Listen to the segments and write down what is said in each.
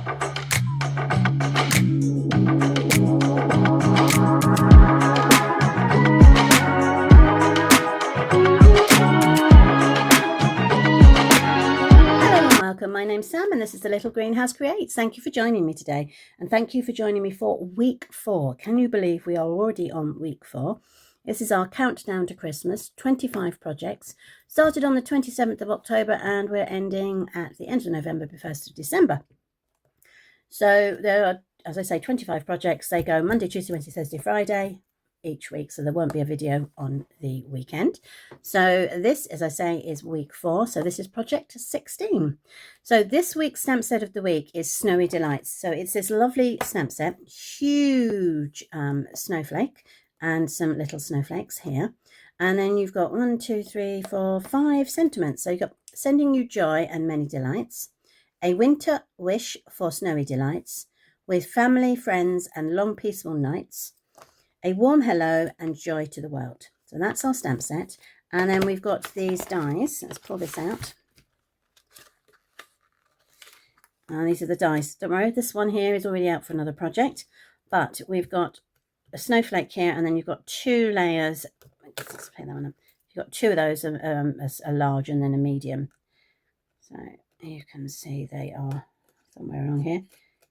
My name's Sam and this is The Little Greenhouse Creates. Thank you for joining me today, and thank you for joining me for week 4. Can you believe we are already on week 4? This is our countdown to Christmas, 25 projects. Started on the 27th of October and we're ending at the end of November, the 1st of December. So there are, as I say, 25 projects. They go Monday, Tuesday, Wednesday, Thursday, Friday each week, so there won't be a video on the weekend. So this, as I say, is week 4. So this is project 16. So this week's stamp set of the week is Snowy Delights. So it's this lovely stamp set, huge snowflake and some little snowflakes here. And then you've got 1, 2, 3, 4, 5 sentiments. So you've got sending you joy and many delights, a winter wish for snowy delights, with family, friends and long peaceful nights, a warm hello and joy to the world. So that's our stamp set. And then we've got these dies. Let's pull this out. And these are the dies. Don't worry, this one here is already out for another project. But we've got a snowflake here, and then you've got 2 layers. Let's play that one up. You've got 2 of those, a large and then a medium. So you can see they are somewhere along here.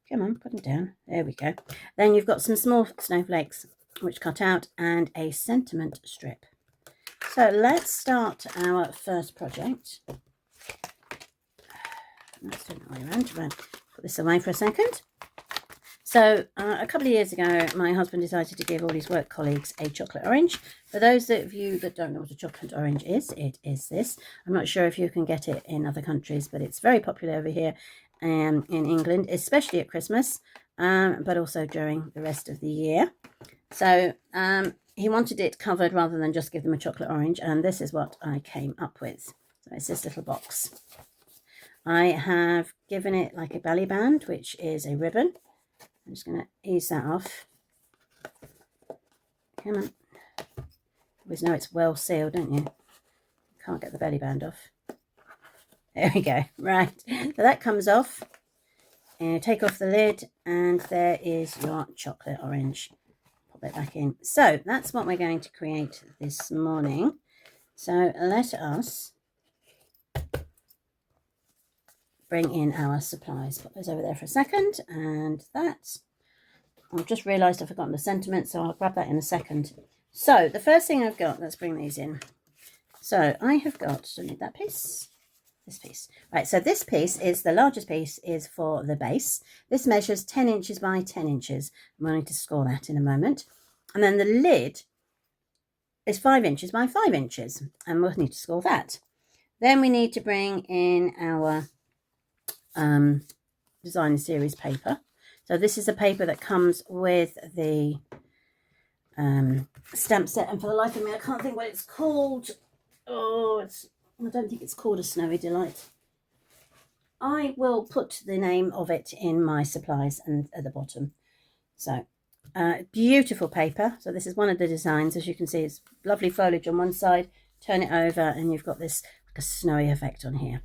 Come on, put them down. There we go. Then you've got some small snowflakes which cut out and a sentiment strip. So let's start our first project. Let's turn it all around. Put this away for a second. So a couple of years ago, my husband decided to give all his work colleagues a chocolate orange. For those of you that don't know what a chocolate orange is, it is this. I'm not sure if you can get it in other countries, but it's very popular over here in England, especially at Christmas, but also during the rest of the year. So he wanted it covered rather than just give them a chocolate orange, and this is what I came up with. So it's this little box. I have given it like a belly band, which is a ribbon. I'm just going to ease that off. Come on. You always know it's well sealed, don't you? Can't get the belly band off. There we go. Right. So that comes off. Take off the lid, and there is your chocolate orange. Pop it back in. So that's what we're going to create this morning. So let us bring in our supplies. Put those over there for a second, and that, I've just realised I've forgotten the sentiment, so I'll grab that in a second. So the first thing I've got, let's bring these in. So I have got, do I need that piece? This piece. Right, so this piece is, the largest piece is for the base. This measures 10 inches by 10 inches. I'm going to score that in a moment. And then the lid is 5 inches by 5 inches, and we'll need to score that. Then we need to bring in our designer series paper. So this is a paper that comes with the stamp set, and for the life of me I can't think what it's called. I don't think it's called a Snowy Delight. I will put the name of it in my supplies and at the bottom. So beautiful paper. So this is one of the designs. As you can see, it's lovely foliage on one side. Turn it over and you've got this like a snowy effect on here.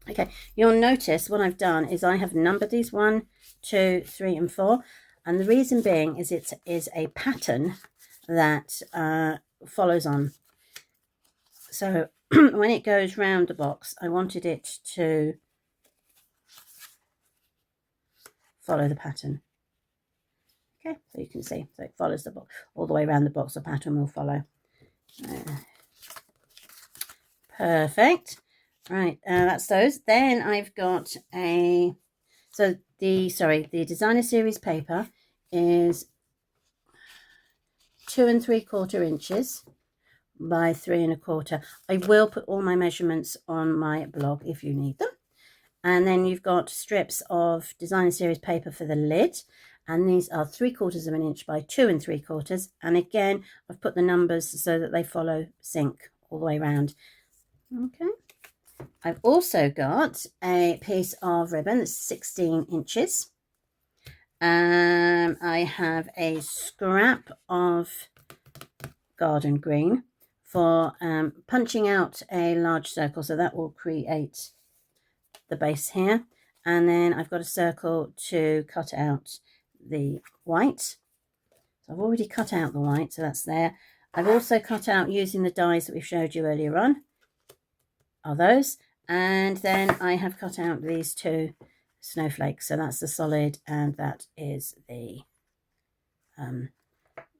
Okay, you'll notice what I've done is I have numbered these 1, 2, 3 and 4, and the reason being is it is a pattern that follows on. So when it goes round the box, I wanted it to follow the pattern. Okay, so you can see, so it follows the box all the way around the box. The pattern will follow. Perfect. Right, that's those. Then I've got a, so the designer series paper is 2 3/4 inches by 3 1/4. I will put all my measurements on my blog if you need them. And then you've got strips of designer series paper for the lid, and these are 3/4 of an inch by 2 3/4. And again, I've put the numbers so that they follow sync all the way around. Okay. I've also got a piece of ribbon that's 16 inches. I have a scrap of garden green for punching out a large circle, so that will create the base here. and then I've got a circle to cut out the white. So I've already cut out the white, so that's there. I've also cut out, using the dies that we showed you earlier on, are those. And then I have cut out these two snowflakes. So that's the solid, and that is the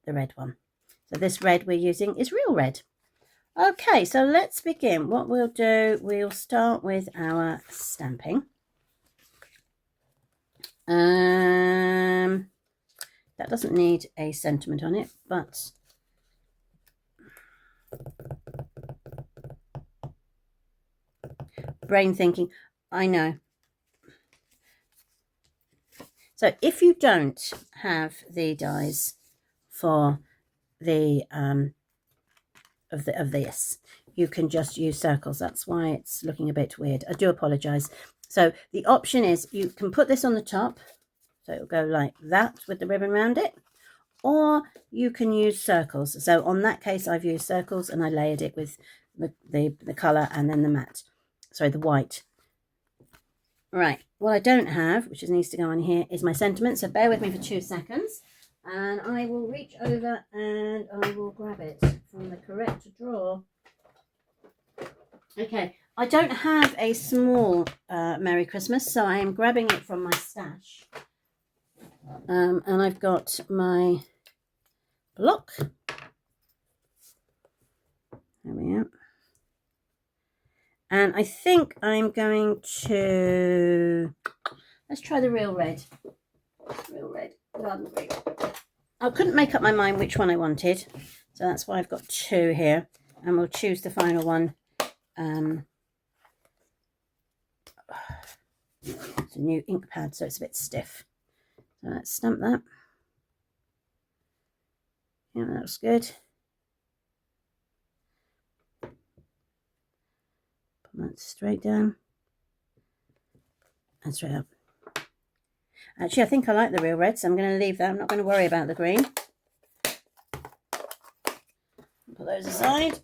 red one. So this red we're using is real red. Okay, so let's begin. What we'll do, we'll start with our stamping. That doesn't need a sentiment on it, but brain thinking, I know. So if you don't have the dies for the of this, you can just use circles. That's why it's looking a bit weird. I do apologize. So the option is you can put this on the top, so it'll go like that with the ribbon around it, or you can use circles. So on that case, I've used circles, and I layered it with the color and then the matte, sorry, the white. Right, what I don't have, which needs to go on here, is my sentiment. So bear with me for 2 seconds, and I will reach over and I will grab it from the correct drawer. Okay, I don't have a small Merry Christmas, so I am grabbing it from my stash. And I've got my block. There we are. And I think I'm going to, let's try the real red. Real red, garden green. I couldn't make up my mind which one I wanted, so that's why I've got 2 here, and we'll choose the final one. It's a new ink pad, so it's a bit stiff. So let's stamp that. Yeah, that looks good. Put that straight down and straight up. Actually, I think I like the real red, so I'm going to leave that. I'm not going to worry about the green. Put those aside,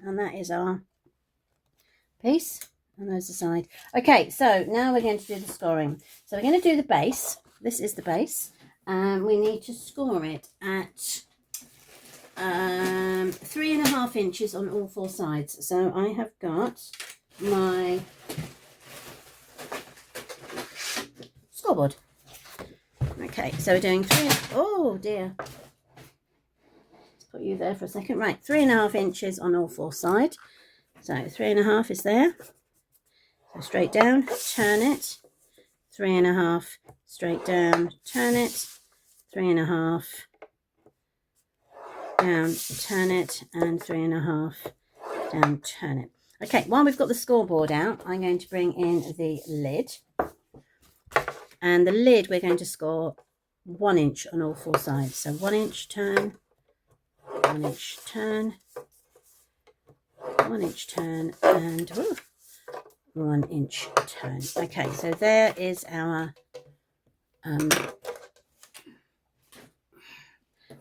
and that is our piece, and those aside. Okay, so now we're going to do the scoring. So we're going to do the base. This is the base, and we need to score it at 3.5 inches on all 4 sides. So I have got my scoreboard. Okay, so we're doing 3. Oh dear. Let's put you there for a second. Right, 3.5 inches on all 4 sides. So 3.5 is there. So straight down, turn it. 3.5, straight down, turn it. 3.5, down, turn it, and 3.5, down, turn it. Okay, while we've got the scoreboard out, I'm going to bring in the lid. And the lid, we're going to score 1 inch on all 4 sides. So 1 inch turn, 1 inch turn, 1 inch turn, and 1 inch turn. Okay, so there is our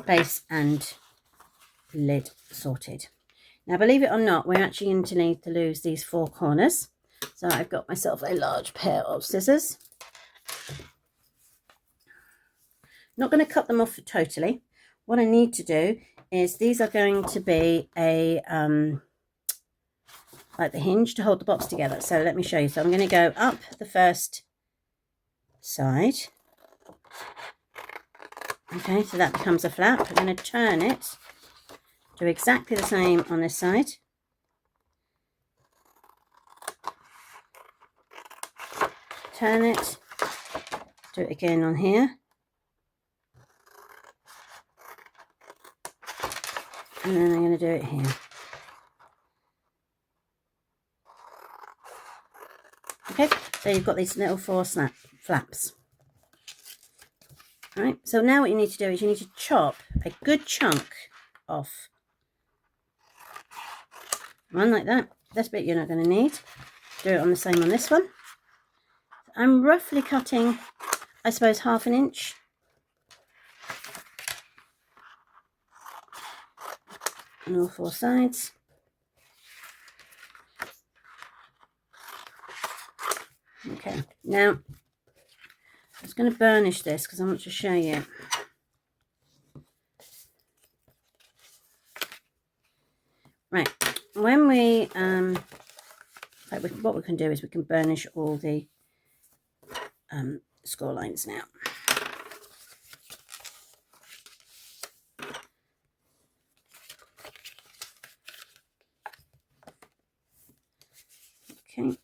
base and lid sorted. Now, believe it or not, we're actually going to need to lose these 4 corners. So I've got myself a large pair of scissors. Not going to cut them off totally. What I need to do is, these are going to be a like the hinge to hold the box together. So let me show you. So I'm going to go up the first side. Okay, so that becomes a flap. I'm going to turn it, do exactly the same on this side. Turn it, do it again on here. And then I'm going to do it here. Okay, so you've got these little 4 flaps. All right, so now what you need to do is you need to chop a good chunk off. One like that. This bit you're not going to need. Do it on the same on this one. I'm roughly cutting, I suppose, 1/2 inch. On all 4 sides. Okay, now I'm just going to burnish this because I want to show you. Right, when we, what we can do is we can burnish all the score lines now. Okay.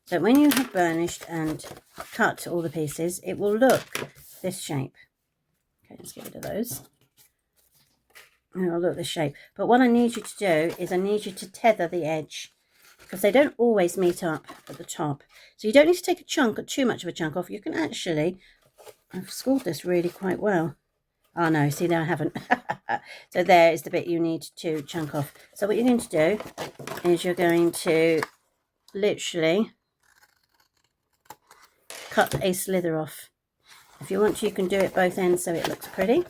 So when you have burnished and cut all the pieces, it will look this shape. Okay, let's get rid of those. And it'll look this shape. But what I need you to do is I need you to tether the edge because they don't always meet up at the top. So you don't need to take a chunk or too much of a chunk off. You can actually, I've scored this really quite well. Oh no, see there I haven't. So there is the bit you need to chunk off. So what you're going to do is you're going to literally cut a slither off. If you want to, you can do it both ends so it looks pretty.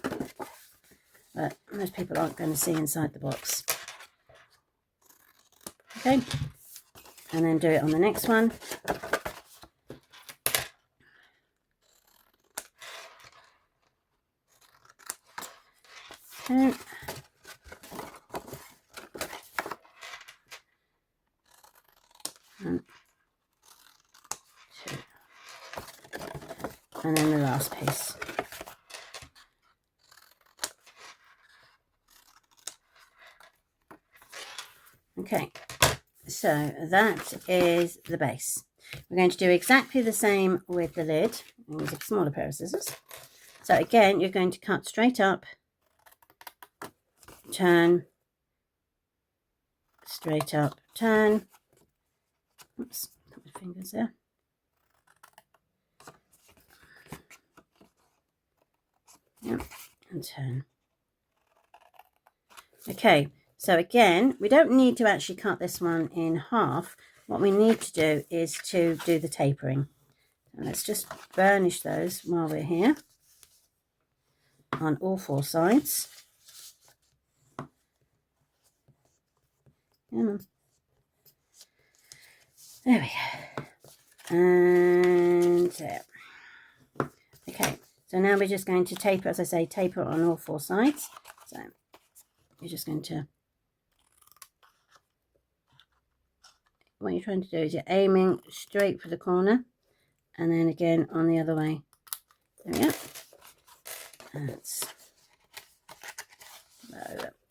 But most people aren't going to see inside the box. Okay. And then do it on the next one. Okay. One, two. And then the last piece. Okay, so that is the base. We're going to do exactly the same with the lid. I'm using a smaller pair of scissors. So again, you're going to cut straight up, turn, straight up, turn. Oops, got my fingers there. Yep, and turn. Okay, so again, we don't need to actually cut this one in half. What we need to do is to do the tapering. And let's just burnish those while we're here on all four sides. There we go. And there. Okay, so now we're just going to taper, as I say, taper on all four sides. So you're just going to, what you're trying to do is you're aiming straight for the corner and then again on the other way. There we go. That's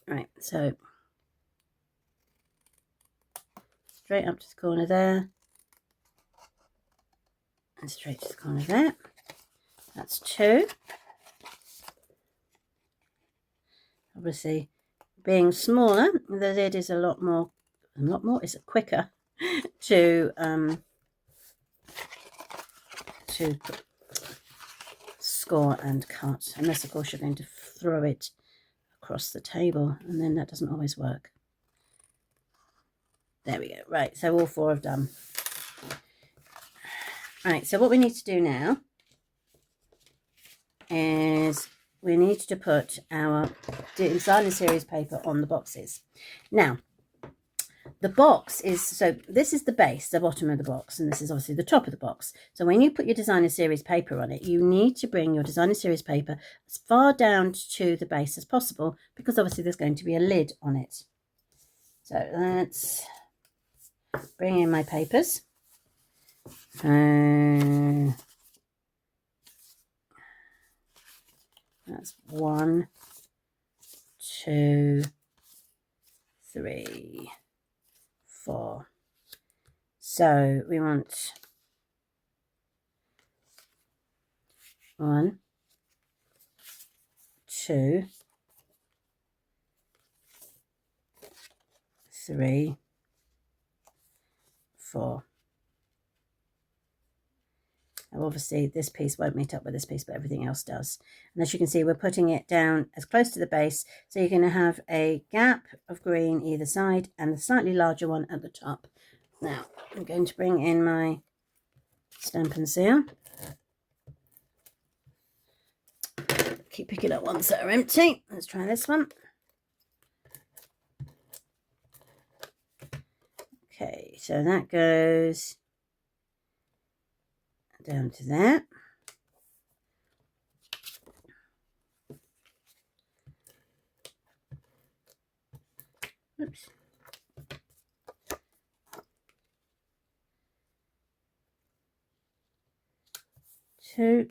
right, so straight up to the corner there and straight to the corner there. That's two. Obviously, being smaller, the lid is a lot more, it's quicker to score and cut, unless of course you're going to throw it across the table, and then that doesn't always work. There we go. Right, so all four have done. Right, so what we need to do now is we need to put our designer series paper on the boxes. Now, the box is, so this is the base, the bottom of the box, and this is obviously the top of the box. So when you put your designer series paper on it, you need to bring your designer series paper as far down to the base as possible, because obviously there's going to be a lid on it. So let's bring in my papers. That's 1, 2, 3, 4. So we want 1, 2, 3, 4. Now obviously this piece won't meet up with this piece, but everything else does. And as you can see, we're putting it down as close to the base, so you're going to have a gap of green either side and the slightly larger one at the top. Now I'm going to bring in my stamp and seal. Keep picking up ones that are empty. Let's try this one. Okay, so that goes down to that. Oops. Two.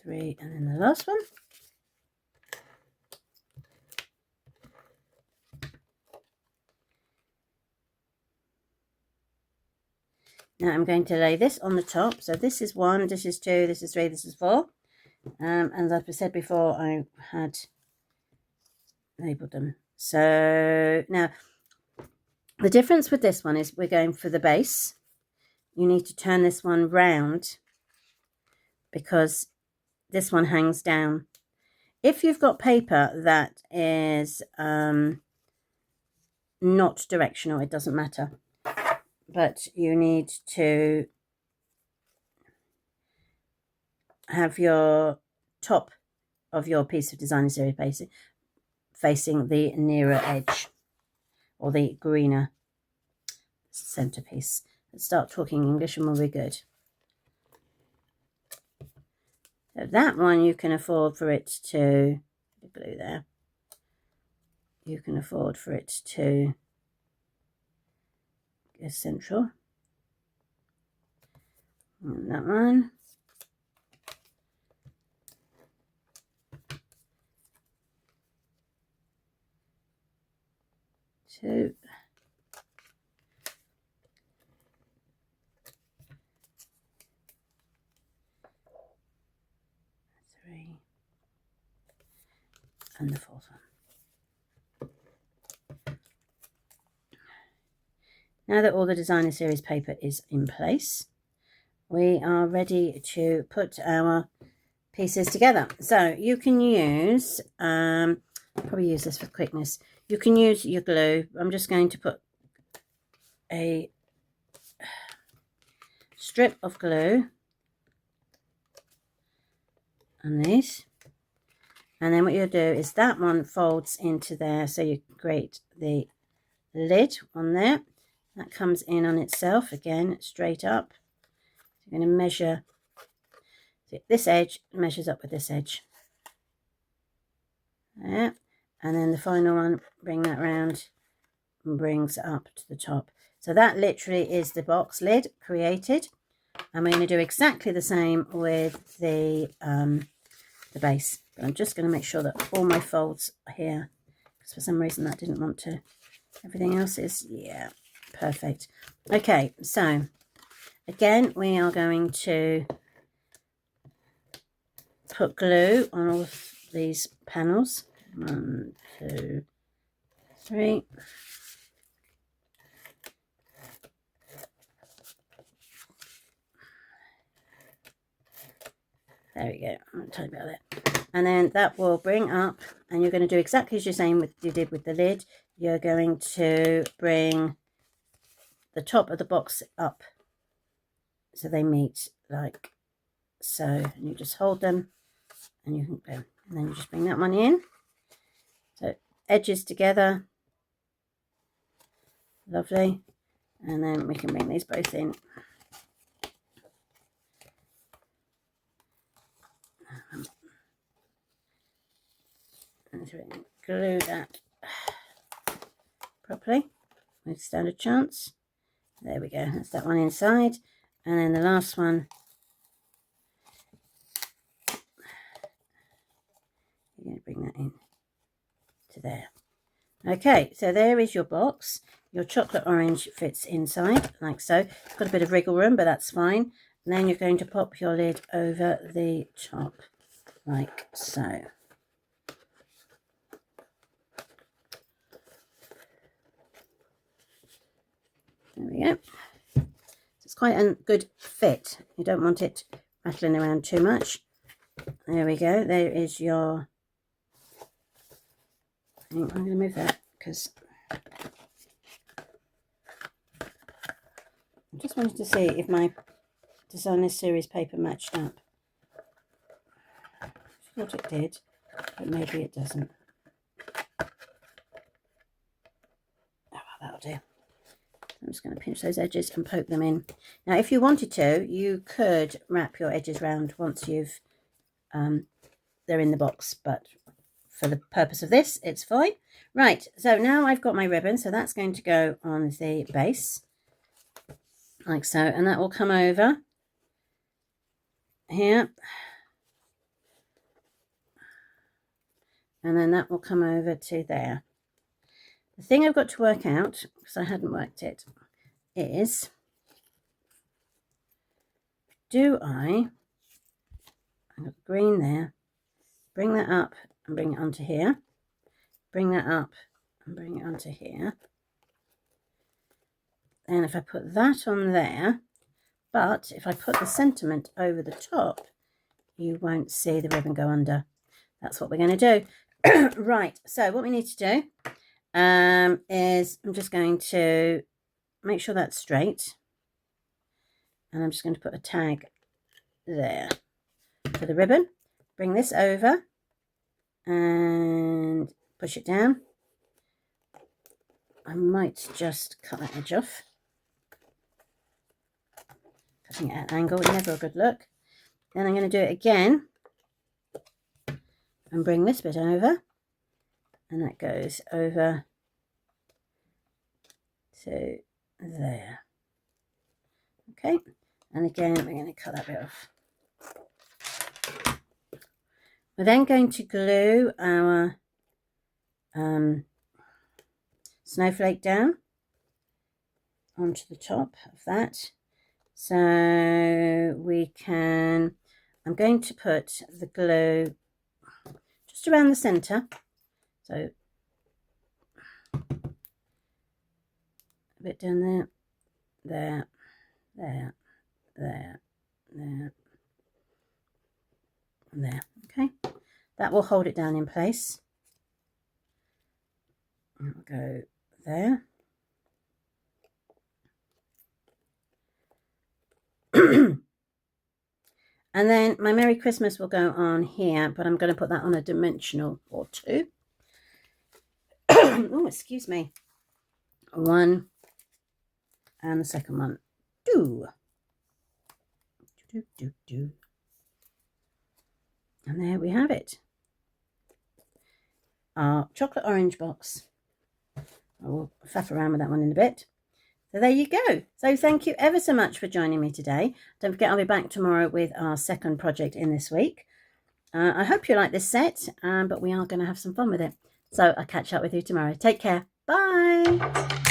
Three, and then the last one. Now I'm going to lay this on the top. So this is 1, this is 2, this is 3, this is 4. And as I've said before, I had labelled them. So now the difference with this one is we're going for the base. You need to turn this one round because this one hangs down. If you've got paper that is not directional, it doesn't matter. But you need to have your top of your piece of designer series facing the nearer edge or the greener centerpiece. Let's start talking English and we'll be good. So that one you can afford for it to, the blue there, you can afford for it to go central. And that one. Two. Three. And the fourth one. Now that all the designer series paper is in place, we are ready to put our pieces together. So you can use, probably use this for quickness. You can use your glue. I'm just going to put a strip of glue on these. And then what you'll do is that one folds into there. So you create the lid on there. That comes in on itself again, straight up. You're going to measure. So this edge measures up with this edge. There. And then the final one, bring that round and brings up to the top. So that literally is the box lid created. And we're going to do exactly the same with the base. But I'm just going to make sure that all my folds are here, because for some reason that didn't want to. Everything else is, yeah, perfect. Okay, so again, we are going to put glue on all of these panels. 1, 2, 3. There we go. I'm talking about that. And then that will bring up, and you're going to do exactly as you're saying with you did with the lid. You're going to bring the top of the box up so they meet like so. And you just hold them, and you can go. And then you just bring that one in. So edges together. Lovely. And then we can bring these both in. And so we can glue that properly with standard chance. There we go. That's that one inside. And then the last one, you're going to bring that in to there. Okay, so there is your box. Your chocolate orange fits inside like so. It's got a bit of wriggle room, but that's fine. And then you're going to pop your lid over the top like so. There we go. So it's quite a good fit. You don't want it rattling around too much. There we go. There is your... I'm going to move that because I just wanted to see if my designer series paper matched up. thought it did, but maybe it doesn't. Oh, well, that'll do. I'm just going to pinch those edges and poke them in. Now, if you wanted to, you could wrap your edges round once you've they're in the box, but for the purpose of this, it's fine. Right, so now I've got my ribbon, so that's going to go on the base, like so, and that will come over here, and then that will come over to there. The thing I've got to work out, because I hadn't worked it, is I've got green there, bring that up and bring it onto here, bring that up and bring it onto here. And if I put that on there, but if I put the sentiment over the top, you won't see the ribbon go under. That's what we're going to do. Right, so what we need to do is I'm just going to make sure that's straight. And I'm just going to put a tag there for the ribbon. Bring this over and push it down. I might just cut that edge off. Cutting it at an angle is never a good look. Then I'm going to do it again and bring this bit over, and that goes over to there. Okay, and again we're going to cut that bit off. We're then going to glue our snowflake down onto the top of that. So we can, I'm going to put the glue just around the center. So a bit down there, there, there, there, there, and there. Okay, that will hold it down in place. And we'll go there. And then my Merry Christmas will go on here, but I'm going to put that on a dimensional or two. Oh, excuse me. One, and the second one. Two. And there we have it. Our chocolate orange box. I will faff around with that one in a bit. So there you go. So thank you ever so much for joining me today. Don't forget, I'll be back tomorrow with our second project in this week. I hope you like this set, but we are going to have some fun with it. So I'll catch up with you tomorrow. Take care. Bye.